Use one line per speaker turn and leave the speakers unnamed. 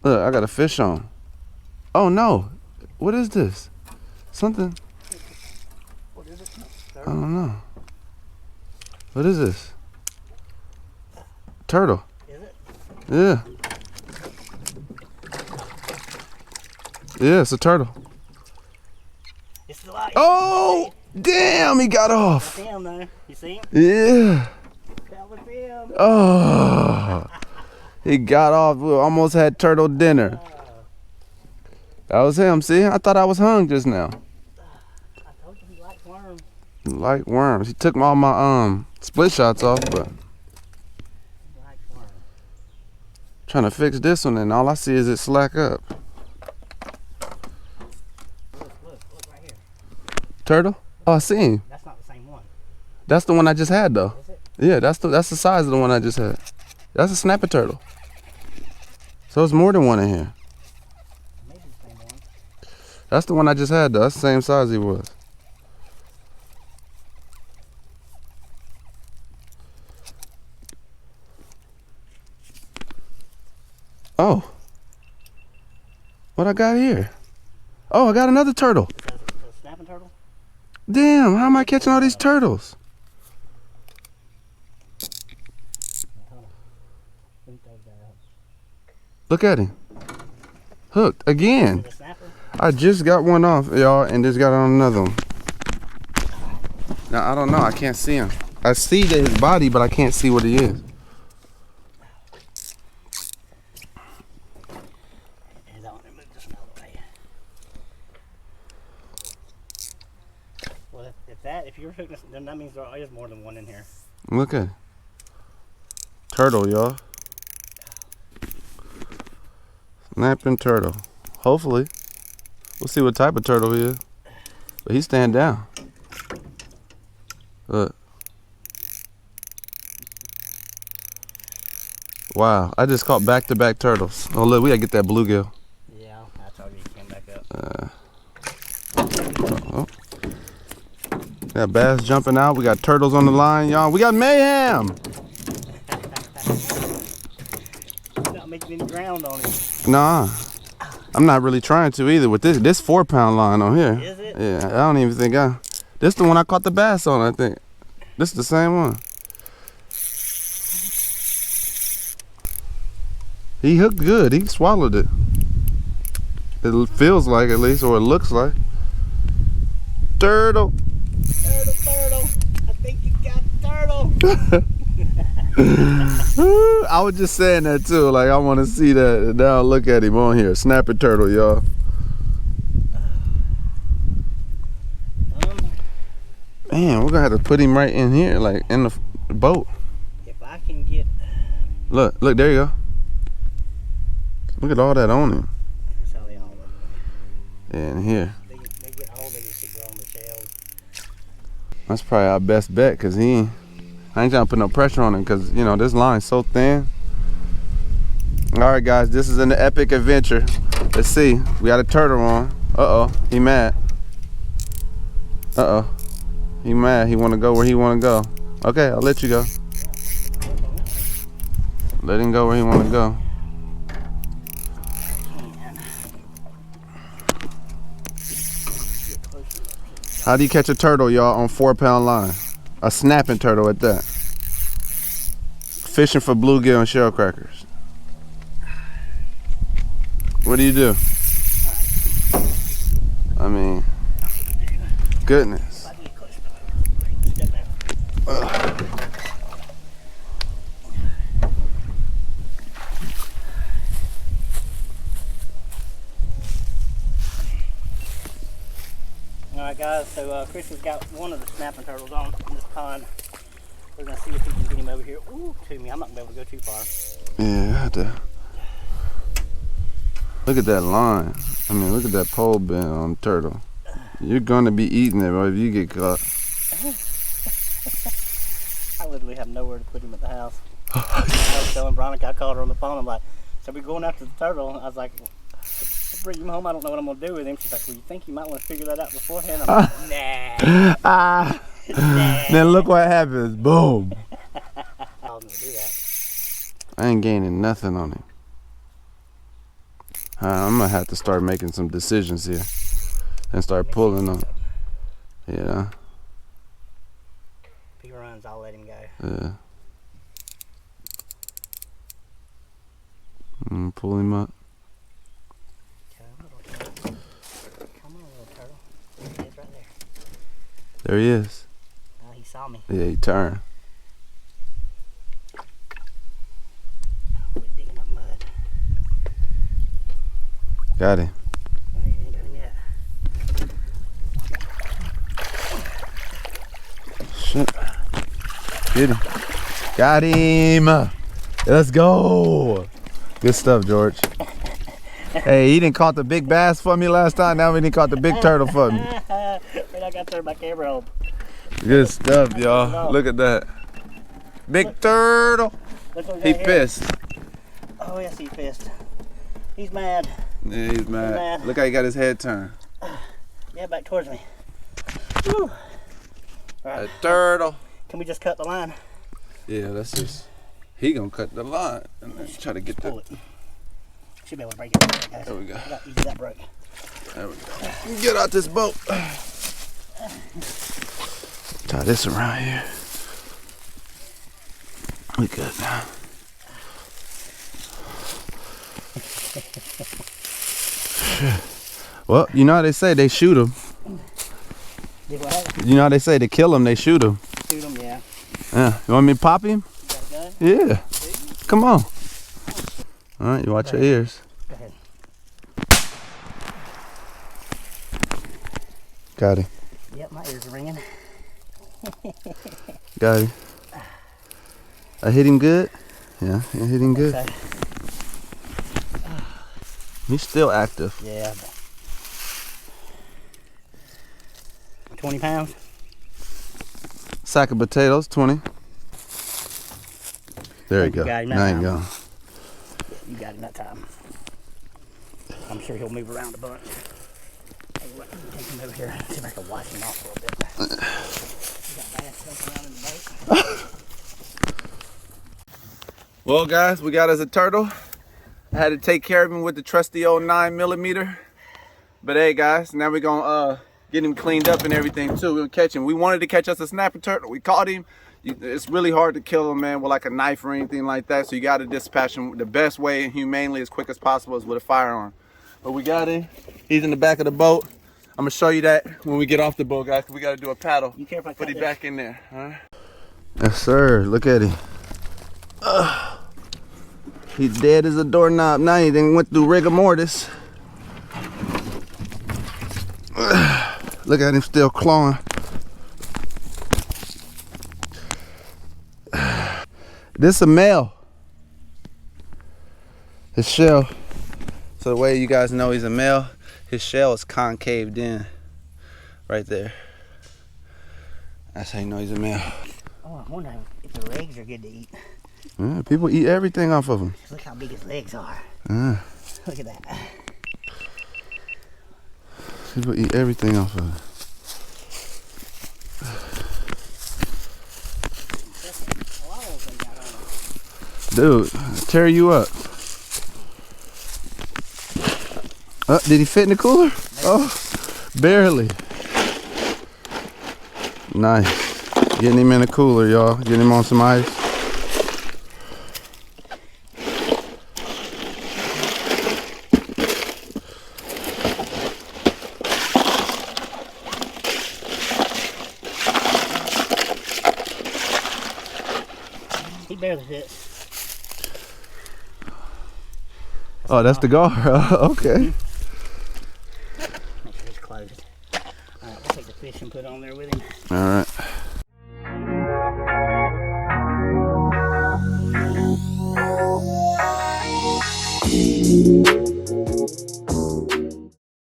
Look, I got a fish on. Oh no. What is this? Something.
What is it?
I don't know. What is this? Turtle.
Is it?
Yeah. Yeah, it's a turtle.
It's the light.
Oh, damn, he got off.
That's him though. You see him?
Yeah.
That was him.
Oh, he got off. We almost had turtle dinner. That was him. See, I thought I was hung just now.
I told you he likes worms.
Like worms. He took all my split shots off, but
He likes worms.
trying to fix this one, and all I see is it slack up.
Look right here.
Turtle? Oh, I see him.
That's not the same one.
That's the one I just had, though.
Is it?
Yeah, that's the size of the one I just had. That's a snapping turtle. So it's more than one in here.
Maybe the same one.
That's the one I just had, though. That's the same size he was. Oh. What I got here? Oh, I got another turtle.
Is that a snapping turtle?
Damn, how am I catching all these turtles?
Hold on. Let me throw that up.
Look at him. Hooked again.
Is it a snapper?
I just got one off, y'all, and just got on another one. Now, I don't know. I can't see him. I see his body, but I can't see what he is.
He's on there. Move this another way. Well, if you're hooking, then that means there is more than one in here.
Look at it. Turtle, y'all. Snapping turtle. Hopefully. We'll see what type of turtle he is. But he's staying down. Look. Wow. I just caught back-to-back turtles. Oh, look. We got to get that bluegill.
Yeah, I told you he came back up.
Oh. Got bass jumping out. We got turtles on the line, y'all. We got mayhem.
Not making any ground on him.
Nah. I'm not really trying to either with this 4-pound line on here.
Is it?
Yeah, I don't even think this the one I caught the bass on, I think. This is the same one. He hooked good. He swallowed it. It feels like, at least, or it looks like. Turtle.
Turtle. I think you got turtle.
I was just saying that too. Like, I want to see that. Now look at him on here. Snapping turtle, y'all. Man, we're gonna have to put him right in here, like in the boat.
If I can get.
Look, there you go. Look at all that on him.
That's how they all look.
And here.
They get all they just grow on the shells.
That's probably our best bet, cause I ain't trying to put no pressure on him, cause you know this line's so thin. All right, guys, this is an epic adventure. Let's see. We got a turtle on. Uh oh, he mad. Uh oh, he mad. He want to go where he want to go. Okay, I'll let you go. Let him go where he want to go. How do you catch a turtle, y'all, on 4-pound line? A snapping turtle at that. Fishing for bluegill and shellcrackers. What do you do? I mean, goodness.
Alright guys, so Chris has got one of the snapping turtles on in this pond. We're going to see if we can get him over here. Ooh, to me. I'm not going to be able to go too far.
Yeah, I have to. Look at that line. I mean, look at that pole bend on the turtle. You're going to be eating it, bro, if you get caught.
I literally have nowhere to put him at the house. I was telling Veronica, I called her on the phone. I'm like, so we're going after the turtle. I was like, I'll bring him home. I don't know what I'm going to do with him. She's like, well, you think you might want to figure that out beforehand? I'm like, nah. Nah.
Then look what happens. Boom.
I was going to do that.
I ain't gaining nothing on him. I'm gonna have to start making some decisions here and start pulling them. Yeah.
If he runs, I'll let him go.
Yeah. Pull him up.
Come on, little turtle. There he is right there.
There he is.
Oh, he saw me.
Yeah, he turned.
We're digging up mud.
Got him.
He ain't got him yet.
Shit. Get him. Got him. Let's go. Good stuff, George. Hey, he didn't caught the big bass for me last time. Now he didn't caught the big turtle for me.
Wait, I got to turn my camera on.
Good stuff, y'all. Look at that. Big turtle. He pissed.
Oh, yes, he's pissed. He's mad.
Yeah, he's mad. Look how he got his head turned.
Yeah, back towards me. Whew. All right.
A turtle.
Can we just cut the line?
Yeah, that's just. He gonna cut the line. And let's try to get
Pull
that.
it. Should be able to break it, guys.
There we go.
That broke.
There we go. Get out this boat. Tie this around here. We good now. Well, you know how they say they shoot them. You know how they say to kill them, they shoot them.
Shoot them, yeah.
Yeah. You want me to pop him?
You got a gun?
Yeah. Come on. All right, you watch your ears.
Go ahead.
Got him.
Yep, my ears are ringing.
Got him. I hit him good? Yeah, I hit him good.
Okay.
He's still active.
Yeah. 20 pounds?
Sack of potatoes, 20. There you go.
got him that
Now you
time.
go.
You got him that time. I'm sure he'll move around a bunch. Hey, what, take him over here. See if I can wash him off a little bit. You got bass jumping around in the boat?
Well, guys, we got us a turtle. I had to take care of him with the trusty old 9mm. But hey, guys, now we're gonna get him cleaned up and everything too. We're gonna catch him. We wanted to catch us a snapper turtle. We caught him. It's really hard to kill him, man, with like a knife or anything like that. So you got to dispatch him the best way and humanely, as quick as possible, is with a firearm. But we got him. He's in the back of the boat. I'm gonna show you that when we get off the boat, guys. We got to do a paddle.
You care if I
put
cut
him
this?
back in there. All right. Yes, sir. Look at him. He's dead as a doorknob. Now he done went through rigor mortis. Look at him still clawing. This a male. His shell. So the way you guys know he's a male, his shell is concaved in. Right there. That's how you know he's a male.
Oh, I wonder if the legs are good to eat.
Yeah, people eat everything off of him.
Look how big his legs are. Look at that.
People eat everything off of him. Dude, tear you up. Did he fit in the cooler? Oh, barely. Nice. Getting him in the cooler, y'all. Getting him on some ice.
He barely fits.
Oh, that's the gar. Okay.
Make sure he's closed. Alright, we'll take the fish and put it on there with him.
All right.